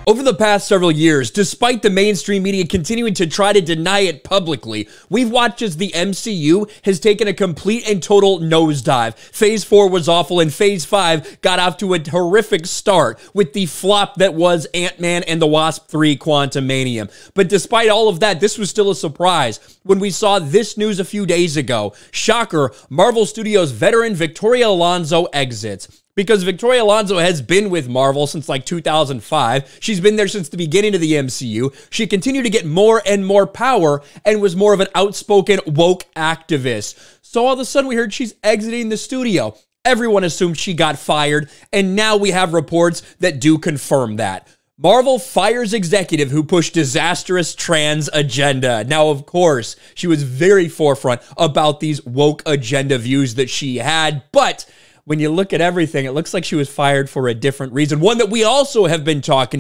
Over the past several years, despite the mainstream media continuing to try to deny it publicly, we've watched as the MCU has taken a complete and total nosedive. Phase 4 was awful, and Phase 5 got off to a horrific start with the flop that was Ant-Man and the Wasp 3 Quantumanium. But despite all of that, this was still a surprise when we saw this news a few days ago. Shocker, Marvel Studios veteran Victoria Alonso exits. Because Victoria Alonso has been with Marvel since like 2005. She's been there since the beginning of the MCU. She continued to get more and more power and was more of an outspoken woke activist. So all of a sudden we heard she's exiting the studio. Everyone assumed she got fired, and now we have reports that do confirm that. Marvel fires executive who pushed disastrous trans agenda. Now, of course, she was very forefront about these woke agenda views that she had, but when you look at everything, it looks like she was fired for a different reason. One that we also have been talking